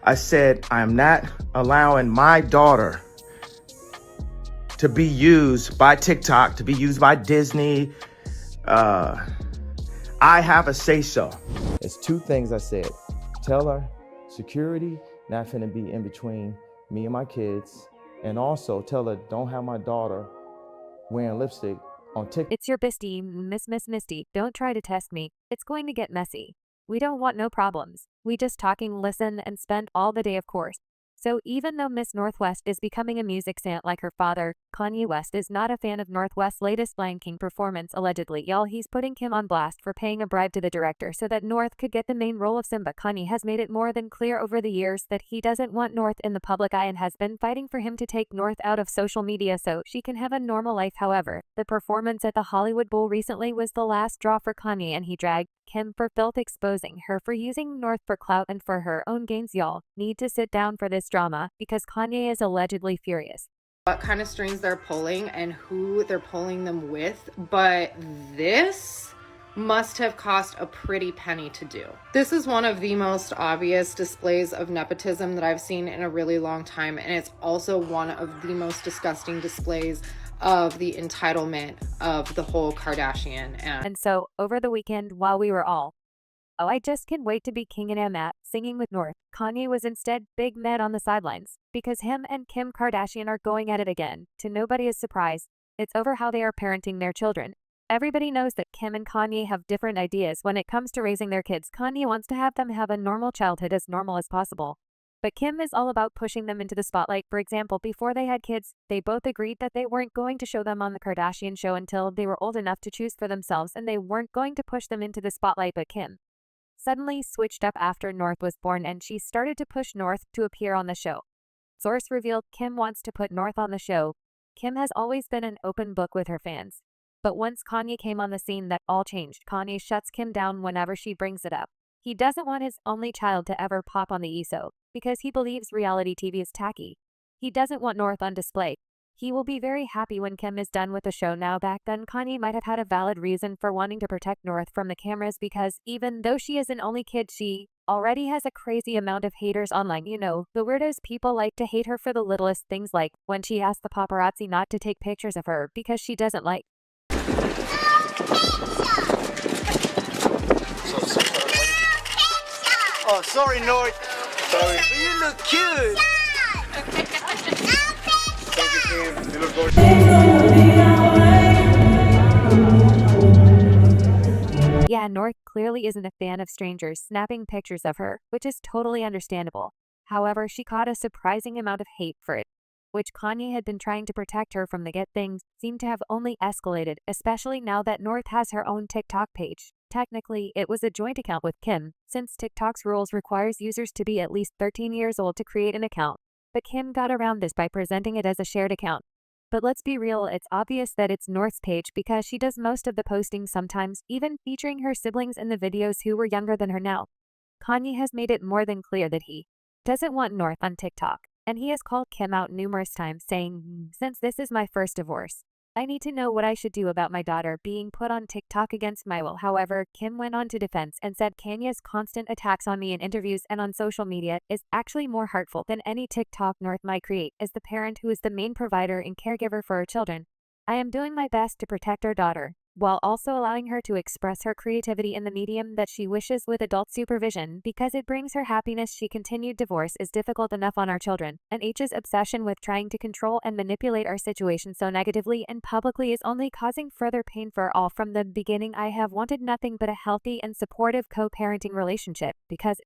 I said, I'm not allowing my daughter to be used by TikTok, to be used by Disney. I have a say-so. It's two things I said. Tell her security not finna be in between me and my kids. And also tell her don't have my daughter wearing lipstick on TikTok. It's your bestie, Miss Misty. Don't try to test me. It's going to get messy. We don't want no problems. We just talking, listen, and spend all the day, of course. So even though Miss Northwest is becoming a music saint like her father, Kanye West is not a fan of Northwest's latest Lion King performance, allegedly. Y'all, he's putting Kim on blast for paying a bribe to the director so that North could get the main role of Simba. Kanye has made it more than clear over the years that he doesn't want North in the public eye and has been fighting for him to take North out of social media so she can have a normal life. However, the performance at the Hollywood Bowl recently was the last straw for Kanye, and he dragged Kim for filth, exposing her for using North for clout and for her own gains. Y'all need to sit down for this drama because Kanye is allegedly furious. What kind of strings they're pulling and who they're pulling them with, but this must have cost a pretty penny to do. This is one of the most obvious displays of nepotism that I've seen in a really long time, and it's also one of the most disgusting displays of the entitlement of the whole Kardashian. And so, over the weekend, while we were all, oh, I just can't wait to be king and Matt singing with North, Kanye was instead big mad on the sidelines because him and Kim Kardashian are going at it again. To nobody's surprise, it's over how they are parenting their children. Everybody knows that Kim and Kanye have different ideas when it comes to raising their kids. Kanye wants to have them have a normal childhood, as normal as possible. But Kim is all about pushing them into the spotlight. For example, before they had kids, they both agreed that they weren't going to show them on the Kardashian show until they were old enough to choose for themselves, and they weren't going to push them into the spotlight. But Kim suddenly switched up after North was born, and she started to push North to appear on the show. Source revealed Kim wants to put North on the show. Kim has always been an open book with her fans. But once Kanye came on the scene, that all changed. Kanye shuts Kim down whenever she brings it up. He doesn't want his only child to ever pop on the ESO because he believes reality TV is tacky. He doesn't want North on display. He will be very happy when Kim is done with the show. Now, back then, Kanye might have had a valid reason for wanting to protect North from the cameras because even though she is an only kid, she already has a crazy amount of haters online. You know, the weirdos. People like to hate her for the littlest things, like when she asked the paparazzi not to take pictures of her because she doesn't like. Oh, sorry, North. Sorry. But you look cute. You look gorgeous. Yeah, North clearly isn't a fan of strangers snapping pictures of her, which is totally understandable. However, she caught a surprising amount of hate for it, which Kanye had been trying to protect her from. The get things seem to have only escalated, especially now that North has her own TikTok page. Technically, it was a joint account with Kim, since TikTok's rules requires users to be at least 13 years old to create an account. But Kim got around this by presenting it as a shared account. But let's be real, it's obvious that it's North's page because she does most of the posting, sometimes even featuring her siblings in the videos who were younger than her now. Kanye has made it more than clear that he doesn't want North on TikTok, and he has called Kim out numerous times, saying, "Since this is my first divorce, I need to know what I should do about my daughter being put on TikTok against my will." However, Kim went on to defense and said Kanye's constant attacks on me in interviews and on social media is actually more hurtful than any TikTok North might create. As the parent who is the main provider and caregiver for her children, I am doing my best to protect our daughter, while also allowing her to express her creativity in the medium that she wishes with adult supervision because it brings her happiness. She continued, "Divorce is difficult enough on our children, and H's obsession with trying to control and manipulate our situation so negatively and publicly is only causing further pain for all. From the beginning, I have wanted nothing but a healthy and supportive co-parenting relationship because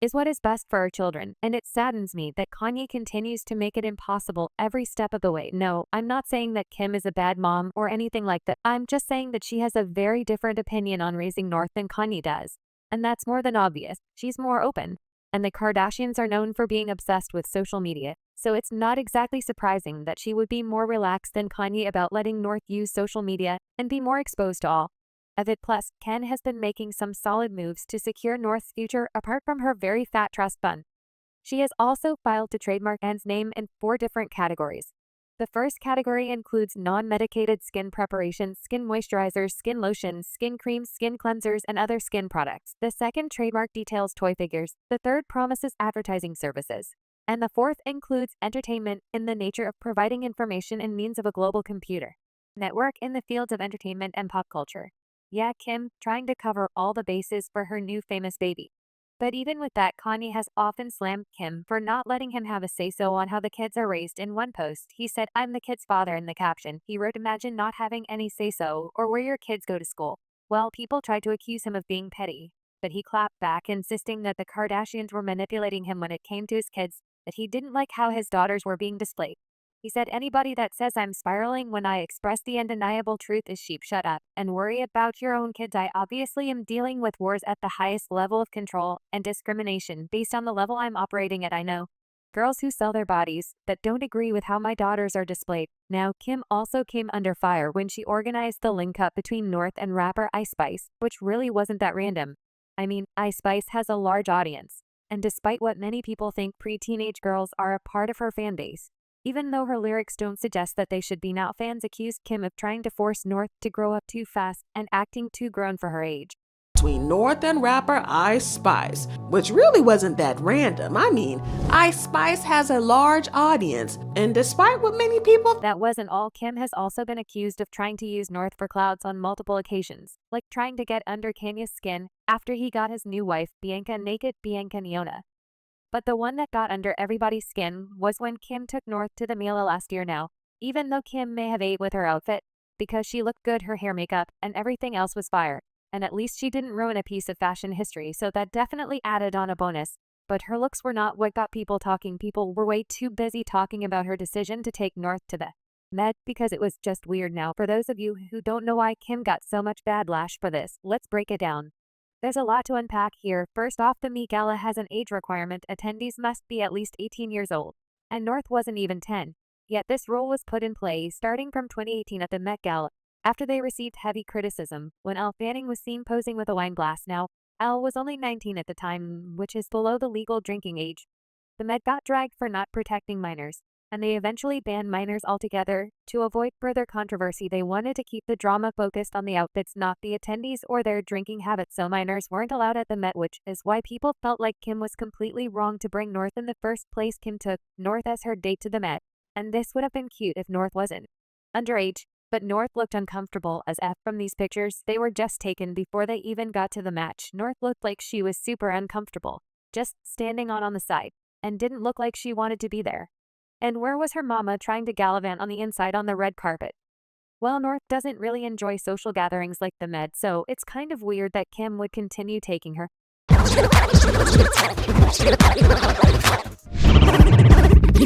is what is best for our children, and it saddens me that Kanye continues to make it impossible every step of the way." No, I'm not saying that Kim is a bad mom or anything like that. I'm just saying that she has a very different opinion on raising North than Kanye does. And that's more than obvious. She's more open. And the Kardashians are known for being obsessed with social media, so it's not exactly surprising that she would be more relaxed than Kanye about letting North use social media and be more exposed to all of it. Plus, Ken has been making some solid moves to secure North's future apart from her very fat trust fund. She has also filed to trademark Ken's name in 4 different categories. The first category includes non-medicated skin preparations, skin moisturizers, skin lotions, skin creams, skin cleansers, and other skin products. The second trademark details toy figures. The third promises advertising services. And the fourth includes entertainment in the nature of providing information and means of a global computer network in the fields of entertainment and pop culture. Yeah, Kim trying to cover all the bases for her new famous baby. But even with that, Kanye has often slammed Kim for not letting him have a say-so on how the kids are raised. In one post, he said, "I'm the kid's father." In the caption, he wrote, "Imagine not having any say-so or where your kids go to school." Well, people tried to accuse him of being petty, but he clapped back, insisting that the Kardashians were manipulating him when it came to his kids, that he didn't like how his daughters were being displayed. He said, "Anybody that says I'm spiraling when I express the undeniable truth is sheep. Shut up and worry about your own kids. I obviously am dealing with wars at the highest level of control and discrimination based on the level I'm operating at. I know girls who sell their bodies that don't agree with how my daughters are displayed." Now, Kim also came under fire when she organized the link-up between North and rapper Ice Spice, which really wasn't that random. I mean, Ice Spice has a large audience, and despite what many people think, pre-teenage girls are a part of her fan base. Even though her lyrics don't suggest that they should be, now fans accused Kim of trying to force North to grow up too fast and acting too grown for her age. Between North and rapper Ice Spice, which really wasn't that random. I mean, Ice Spice has a large audience, and despite what many people... That wasn't all. Kim has also been accused of trying to use North for clouds on multiple occasions, like trying to get under Kanye's skin after he got his new wife, Bianca Niona. But the one that got under everybody's skin was when Kim took North to the Mila last year. Now, even though Kim may have ate with her outfit, because she looked good, her hair, makeup, and everything else was fire, and at least she didn't ruin a piece of fashion history, so that definitely added on a bonus. But her looks were not what got people talking. People were way too busy talking about her decision to take North to the Met because it was just weird. Now, for those of you who don't know why Kim got so much backlash for this, let's break it down. There's a lot to unpack here. First off, the Met Gala has an age requirement. Attendees must be at least 18 years old, and North wasn't even 10. Yet this rule was put in place starting from 2018 at the Met Gala, after they received heavy criticism when Elle Fanning was seen posing with a wine glass. Now, Elle was only 19 at the time, which is below the legal drinking age. The Met got dragged for not protecting minors, and they eventually banned minors altogether. To avoid further controversy, they wanted to keep the drama focused on the outfits, not the attendees or their drinking habits, so minors weren't allowed at the Met, which is why people felt like Kim was completely wrong to bring North in the first place. Kim took North as her date to the Met, and this would have been cute if North wasn't underage, but North looked uncomfortable as F from these pictures. They were just taken before they even got to the match. North looked like she was super uncomfortable, just standing on the side, and didn't look like she wanted to be there. And where was her mama trying to gallivant on the inside on the red carpet? Well, North doesn't really enjoy social gatherings like the Met, so it's kind of weird that Kim would continue taking her. You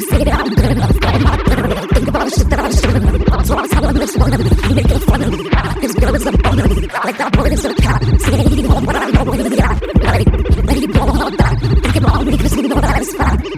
say that I'm good enough, but I'm not good enough. Think about the shit that I should have done. So I'm telling this one of me, you make it fun of me. This girl is a bone of me, like that boy is a cat. Saying he home, but I know when he